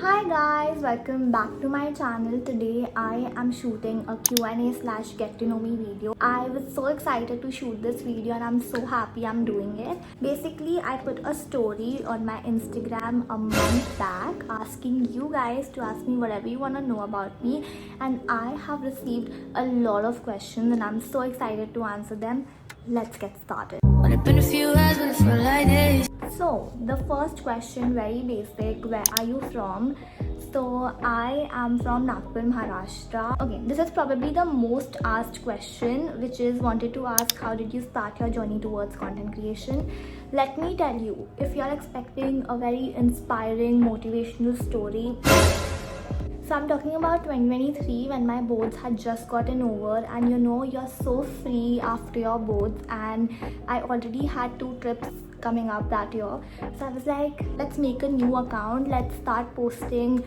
Hi guys, welcome back to my channel. Today I am shooting a Q&A / get to know me video. I was so excited to shoot this video and I'm so happy I'm doing it. Basically, I put a story on my Instagram a month back asking you guys to ask me whatever you want to know about me, and I have received a lot of questions and I'm so excited to answer them. Let's get started. So the first question, very basic, where are you from? So I am from Nagpur, Maharashtra. Okay, this is probably the most asked question, which is wanted to ask how did you start your journey towards content creation. Let me tell you, if you're expecting a very inspiring motivational story, so I'm talking about 2023 when my boards had just gotten over, and you're so free after your boards, and I already had 2 trips coming up that year. So I was like, let's make a new account, let's start posting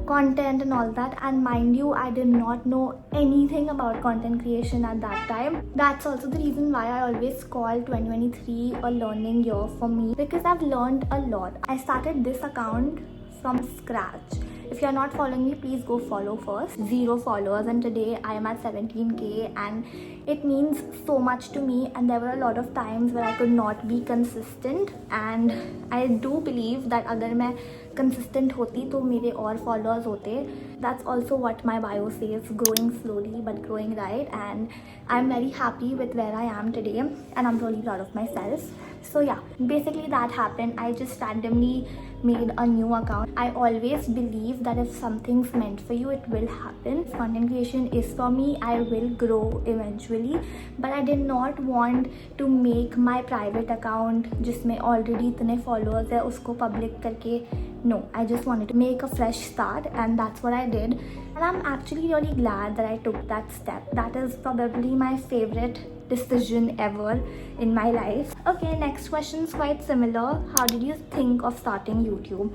content and all that. And mind you, I did not know anything about content creation at that time. That's also the reason why I always call 2023 a learning year for me, because I've learned a lot. I started this account from scratch. If you're not following me, please go follow first. 0 followers, and today I am at 17k, and it means so much to me. And there were a lot of times where I could not be consistent, and I do believe that अगर मैं consistent होती तो मेरे और followers होते. That's also what my bio says, growing slowly but growing right. And I'm very happy with where I am today, and I'm really proud of myself. So yeah, basically that happened. I just randomly made a new account. I always believe that if something's meant for you, it will happen. If content creation is for me, I will grow eventually. But I did not want to make my private account जिसमें already इतने followers है उसको public करके. No, I just wanted to make a fresh start, and that's what I did. And I'm actually really glad that I took that step. That is probably my favorite decision ever in my life. Okay, next question is quite similar. How did you think of starting YouTube?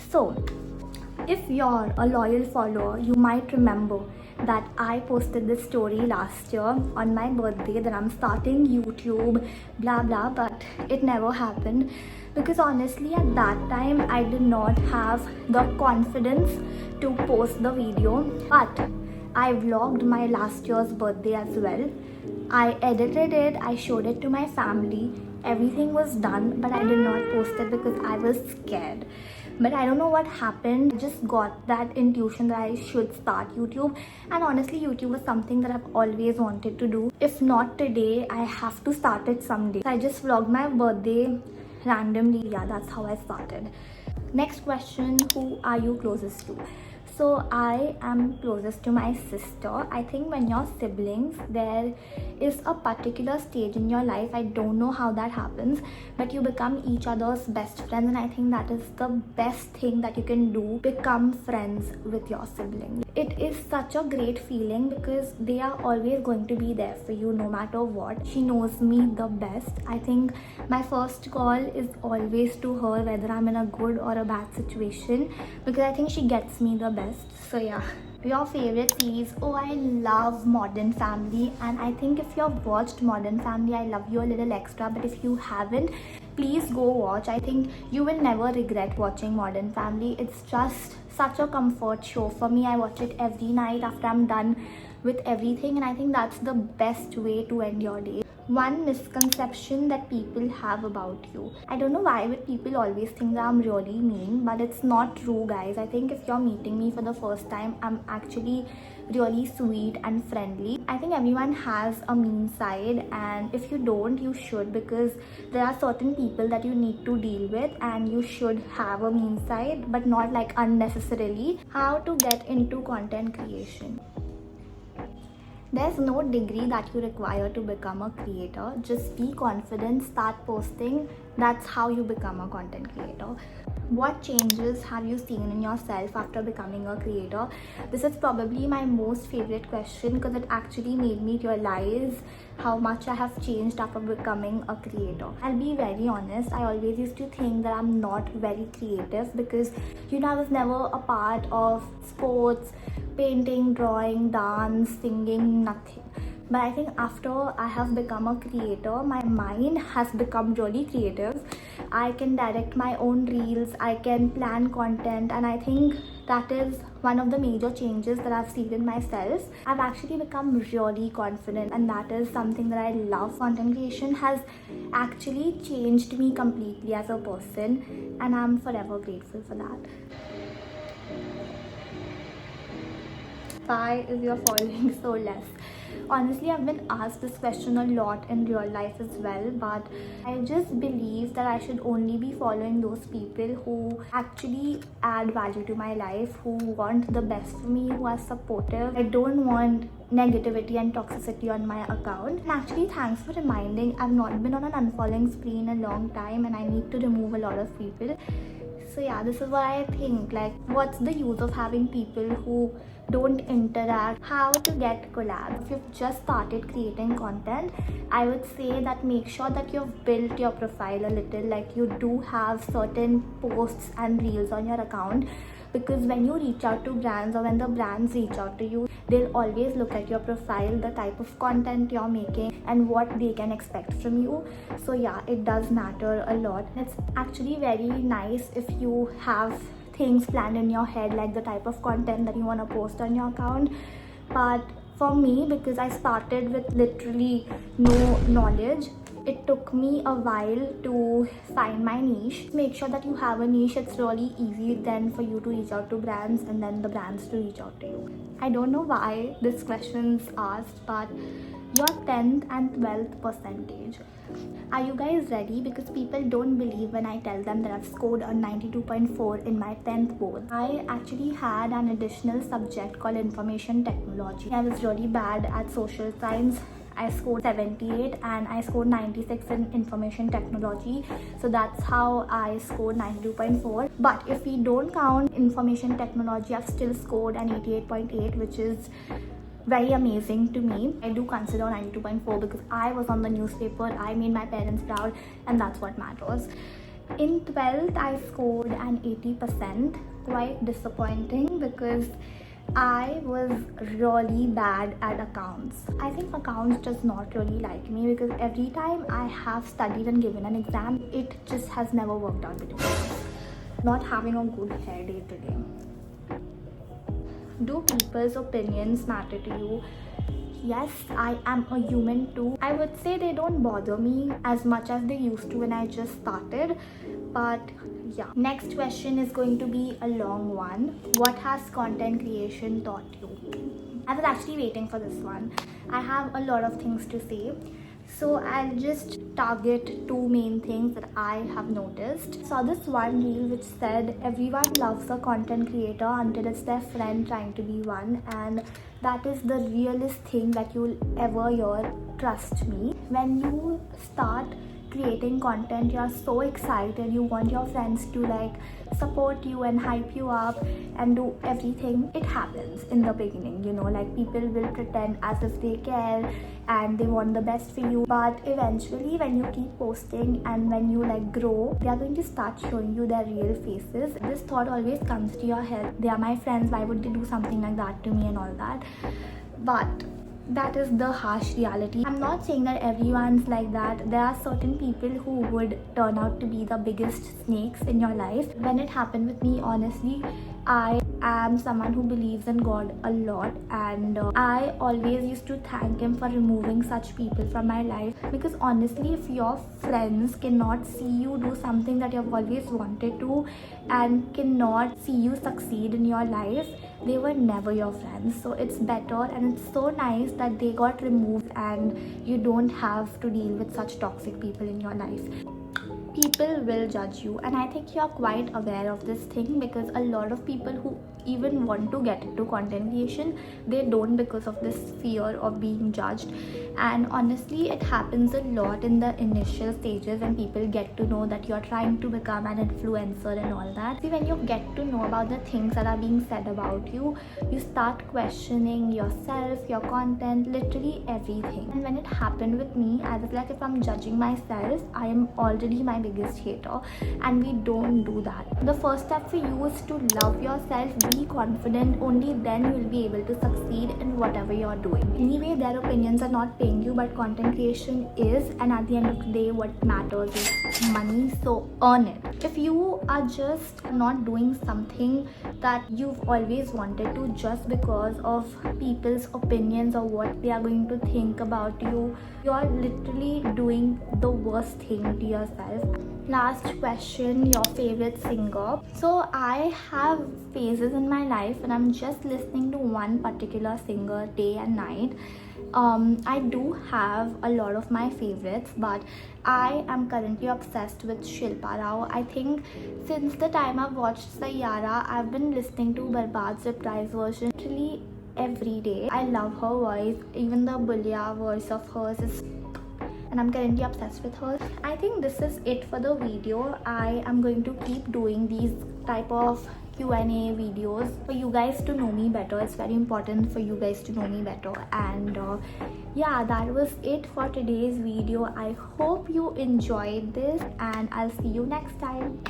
So, if you're a loyal follower, you might remember that I posted this story last year on my birthday that I'm starting YouTube, blah blah, but it never happened because honestly at that time I did not have the confidence to post the video. But I vlogged my last year's birthday as well. I edited it, I showed it to my family, everything was done, but I did not post it because I was scared. But I don't know what happened. I just got that intuition that I should start YouTube, and honestly YouTube was something that I've always wanted to do. If not today, I have to start it someday. So I just vlogged my birthday randomly. Yeah, that's how I started. Next question, who are you closest to? So I am closest to my sister. I think when you're siblings, there is a particular stage in your life, I don't know how that happens, but you become each other's best friends, and I think that is the best thing that you can do, become friends with your siblings. It is such a great feeling because they are always going to be there for you no matter what. She knows me the best. I think my first call is always to her, whether I'm in a good or a bad situation, because I think she gets me the best. So yeah, your favorite series? Oh, I love Modern Family, and I think if you've watched Modern Family, I love you a little extra. But if you haven't, please go watch. I think you will never regret watching Modern Family. It's just such a comfort show for me. I watch it every night after I'm done with everything, and I think that's the best way to end your day. One misconception that people have about you. I don't know why but people always think that I'm really mean, but it's not true, guys. I think if you're meeting me for the first time, I'm actually really sweet and friendly. I think everyone has a mean side, and if you don't, you should, because there are certain people that you need to deal with, and you should have a mean side, but not like unnecessarily. How to get into content creation? There's no degree that you require to become a creator. Just be confident, start posting. That's how you become a content creator. What changes have you seen in yourself after becoming a creator? This is probably my most favorite question because it actually made me realize how much I have changed after becoming a creator. I'll be very honest, I always used to think that I'm not very creative because I was never a part of sports, painting, drawing, dance, singing, nothing. But I think after I have become a creator, my mind has become really creative. I can direct my own reels, I can plan content, and I think that is one of the major changes that I've seen in myself. I've actually become really confident, and that is something that I love. Content creation has actually changed me completely as a person, and I'm forever grateful for that. Why is your following so less? Honestly, I've been asked this question a lot in real life as well, but I just believe that I should only be following those people who actually add value to my life, who want the best for me, who are supportive. I don't want negativity and toxicity on my account. And actually, thanks for reminding. I've not been on an unfollowing spree in a long time, and I need to remove a lot of people. So yeah, this is what I think. Like, what's the use of having people who don't interact? How to get collabs? If you've just started creating content, I would say that make sure that you've built your profile a little, like you do have certain posts and reels on your account, because when you reach out to brands, or when the brands reach out to you, they'll always look at your profile, the type of content you're making, and what they can expect from you. So yeah, it does matter a lot. It's actually very nice if you have things planned in your head, like the type of content that you want to post on your account. But for me, because I started with literally no knowledge, it took me a while to find my niche. Make sure that you have a niche. It's really easy then for you to reach out to brands, and then the brands to reach out to you. I don't know why this question's asked, but your 10th and 12th percentage. Are you guys ready? Because people don't believe when I tell them that I've scored a 92.4 in my 10th board. I actually had an additional subject called information technology. I was really bad at social science. I scored 78 and I scored 96 in information technology. So that's how I scored 92.4. But if we don't count information technology, I've still scored an 88.8, which is very amazing to me. I do consider 92.4 because I was on the newspaper, I made my parents proud, and that's what matters. In 12th, I scored an 80%. Quite disappointing because I was really bad at accounts. I think accounts does not really like me, because every time I have studied and given an exam, it just has never worked out between us. Not having a good hair day today. Do people's opinions matter to you? Yes, I am a human too. I would say they don't bother me as much as they used to when I just started. But yeah. Next question is going to be a long one. What has content creation taught you? I was actually waiting for this one. I have a lot of things to say. So I'll just target two main things that I have noticed. Saw this one reel which said everyone loves a content creator until it's their friend trying to be one, and that is the realest thing that you'll ever hear, trust me. When you start creating content, you're so excited, you want your friends to like support you and hype you up and do everything. It happens in the beginning, you know, like people will pretend as if they care and they want the best for you, but eventually when you keep posting and when you like grow, they are going to start showing you their real faces. This thought always comes to your head, they are my friends, why would they do something like that to me and all that. But that is the harsh reality. I'm not saying that everyone's like that. There are certain people who would turn out to be the biggest snakes in your life. When it happened with me, honestly, I am someone who believes in God a lot, and I always used to thank him for removing such people from my life, because honestly, if your friends cannot see you do something that you've always wanted to and cannot see you succeed in your life, they were never your friends. So it's better, and it's so nice that they got removed and you don't have to deal with such toxic people in your life. People will judge you, and I think you're quite aware of this thing, because a lot of people who even want to get into content creation, they don't, because of this fear of being judged. And honestly, it happens a lot in the initial stages when people get to know that you're trying to become an influencer and all that. See, when you get to know about the things that are being said about you, you start questioning yourself, your content, literally everything. And when it happened with me, I was like, if I'm judging myself, I am already my biggest hater, and we don't do that. The first step for you is to love yourself, be confident. Only then you will be able to succeed in whatever you're doing. Anyway, their opinions are not paying you, but content creation is, and at the end of the day what matters is money, so earn it. If you are just not doing something that you've always wanted to just because of people's opinions or what they are going to think about you, you're literally doing the worst thing to yourself. Last question, your favorite singer. So I have phases in my life when I'm just listening to one particular singer day and night. I do have a lot of my favorites, but I am currently obsessed with Shilpa Rao. I think since the time I've watched Sayyara, I've been listening to Barbad's reprise version literally every day. I love her voice. Even the Bulia voice of hers is, and I'm currently obsessed with her. I think this is it for the video. I am going to keep doing these type of Q&A videos for you guys to know me better. It's very important for you guys to know me better. And yeah, that was it for today's video. I hope you enjoyed this, and I'll see you next time.